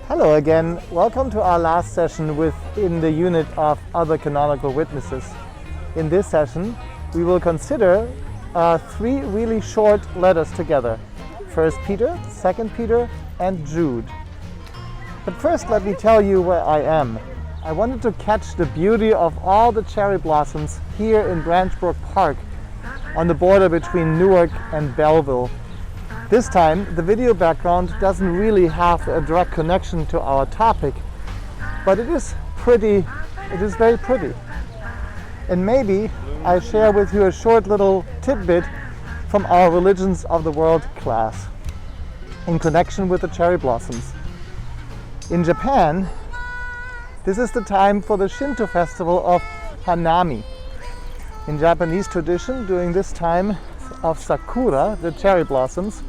Hello again, welcome to our last session within the unit of other canonical witnesses. In this session we will consider three really short letters together. 1 Peter, 2 Peter and Jude. But first let me tell you where I am. I wanted to catch the beauty of all the cherry blossoms here in Branchbrook Park on the border between Newark and Belleville. This time the video background doesn't really have a direct connection to our topic, but it is very pretty. And maybe I share with you a short little tidbit from our Religions of the World class in connection with the cherry blossoms. In Japan, this is the time for the Shinto festival of Hanami. In Japanese tradition, during this time of Sakura, the cherry blossoms,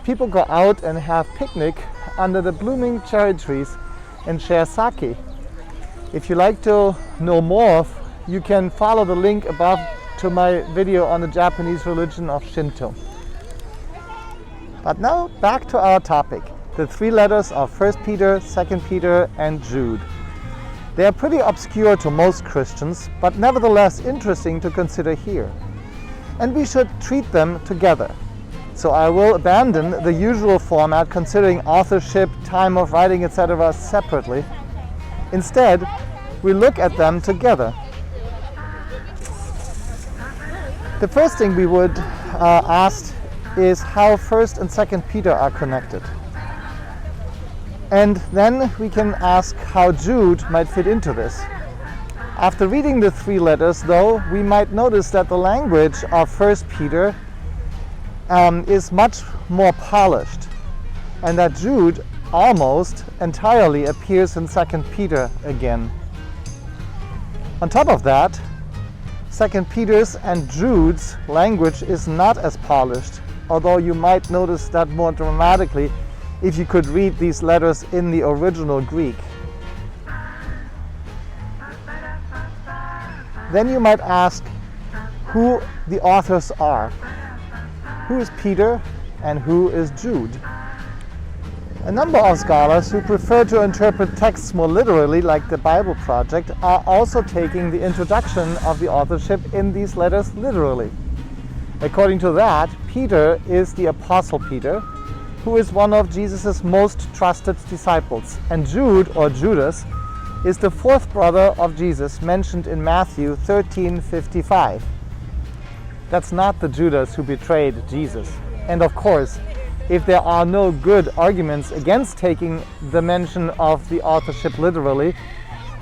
people go out and have picnic under the blooming cherry trees and share sake. If you like to know more, you can follow the link above to my video on the Japanese religion of Shinto. But now back to our topic, the three letters of 1 Peter, 2 Peter and Jude. They are pretty obscure to most Christians, but nevertheless interesting to consider here. And we should treat them together. So I will abandon the usual format considering authorship, time of writing, etc. separately. Instead, we look at them together. The first thing we would ask is how 1 and 2 Peter are connected. And then we can ask how Jude might fit into this. After reading the three letters, though, we might notice that the language of 1 Peter is much more polished, and that Jude almost entirely appears in 2 Peter again. On top of that, 2 Peter's and Jude's language is not as polished, although you might notice that more dramatically if you could read these letters in the original Greek. Then you might ask who the authors are. Who is Peter and who is Jude? A number of scholars who prefer to interpret texts more literally, like the Bible Project, are also taking the introduction of the authorship in these letters literally. According to that, Peter is the Apostle Peter, who is one of Jesus' most trusted disciples, and Jude, or Judas, is the fourth brother of Jesus mentioned in Matthew 13:55. That's not the Judas who betrayed Jesus. And of course, if there are no good arguments against taking the mention of the authorship literally,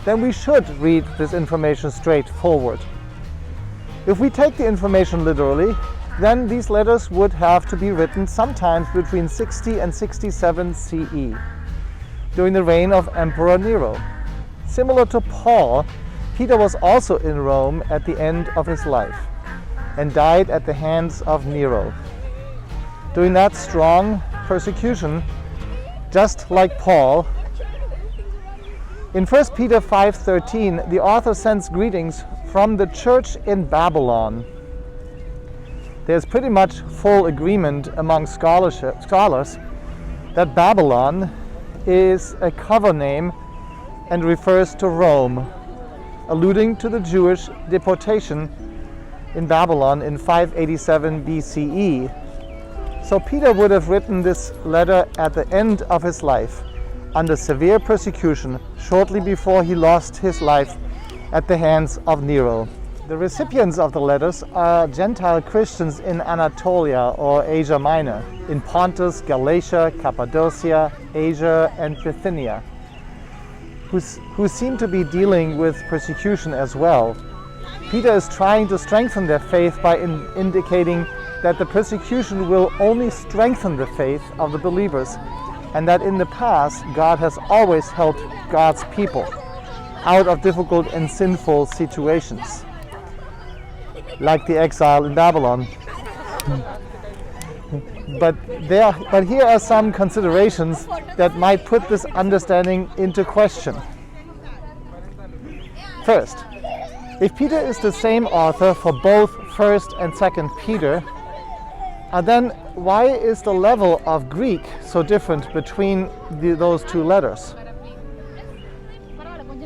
then we should read this information straightforward. If we take the information literally, then these letters would have to be written sometimes between 60 and 67 CE, during the reign of Emperor Nero. Similar to Paul, Peter was also in Rome at the end of his life and died at the hands of Nero. During that strong persecution, just like Paul, in 1 Peter 5:13, the author sends greetings from the church in Babylon. There's pretty much full agreement among scholars that Babylon is a cover name and refers to Rome, alluding to the Jewish deportation in Babylon in 587 BCE. So Peter would have written this letter at the end of his life, under severe persecution, shortly before he lost his life at the hands of Nero. The recipients of the letters are Gentile Christians in Anatolia or Asia Minor, in Pontus, Galatia, Cappadocia, Asia, and Bithynia, who seem to be dealing with persecution as well. Peter is trying to strengthen their faith by indicating that the persecution will only strengthen the faith of the believers, and that in the past God has always helped God's people out of difficult and sinful situations, like the exile in Babylon. But here are some considerations that might put this understanding into question. First, if Peter is the same author for both 1 and 2 Peter, Then why is the level of Greek so different between those two letters?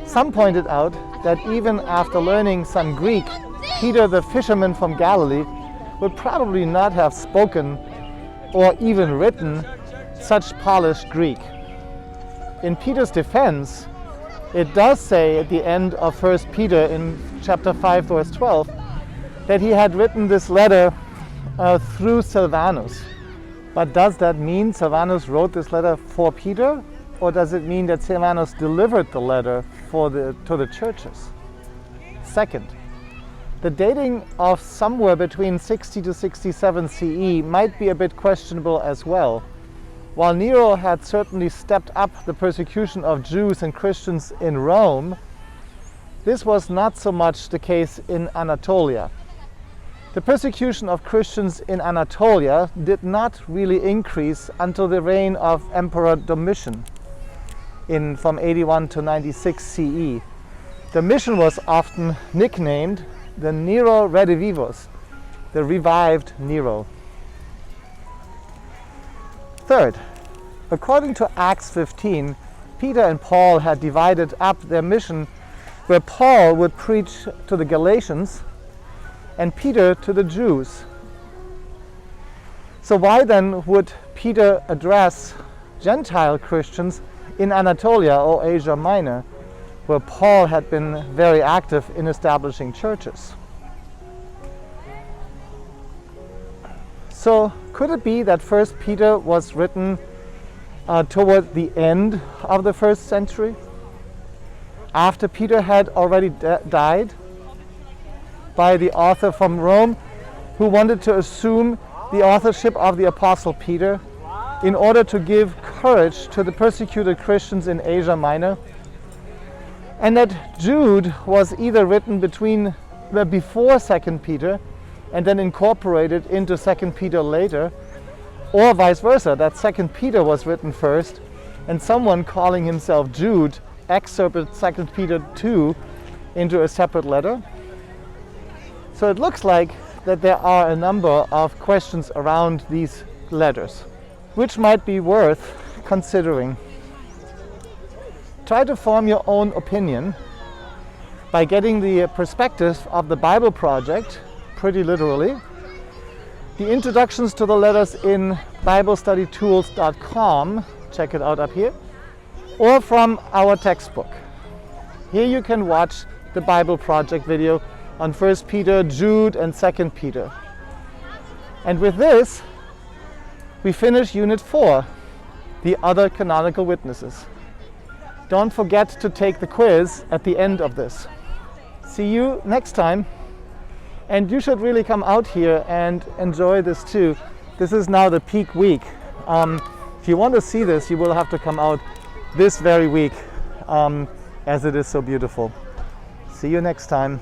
Some pointed out that even after learning some Greek, Peter the fisherman from Galilee would probably not have spoken or even written such polished Greek. In Peter's defense, it does say at the end of 1 Peter in chapter 5 verse 12 that he had written this letter through Silvanus. But does that mean Silvanus wrote this letter for Peter, or does it mean that Silvanus delivered the letter to the churches? Second, the dating of somewhere between 60 to 67 CE might be a bit questionable as well. While Nero had certainly stepped up the persecution of Jews and Christians in Rome, this was not so much the case in Anatolia. The persecution of Christians in Anatolia did not really increase until the reign of Emperor Domitian from 81 to 96 CE. Domitian was often nicknamed the Nero Redivivus, the revived Nero. Third, according to Acts 15, Peter and Paul had divided up their mission, where Paul would preach to the Galatians and Peter to the Jews. So why then would Peter address Gentile Christians in Anatolia or Asia Minor, where Paul had been very active in establishing churches? So could it be that 1 Peter was written toward the end of the 1st century, after Peter had already died, by the author from Rome who wanted to assume the authorship of the Apostle Peter in order to give courage to the persecuted Christians in Asia Minor, and that Jude was either written before 2 Peter and then incorporated into 2 Peter later, or vice versa, that 2 Peter was written first and someone calling himself Jude excerpted 2 Peter 2 into a separate letter. So it looks like that there are a number of questions around these letters, which might be worth considering. Try to form your own opinion by getting the perspective of the Bible Project, pretty literally, the introductions to the letters in BibleStudyTools.com, check it out up here, or from our textbook. Here you can watch the Bible Project video on 1 Peter, Jude, and 2 Peter. And with this, we finish Unit 4, the other canonical witnesses. Don't forget to take the quiz at the end of this. See you next time. And you should really come out here and enjoy this too. This is now the peak week. If you want to see this, you will have to come out this very week, as it is so beautiful. See you next time.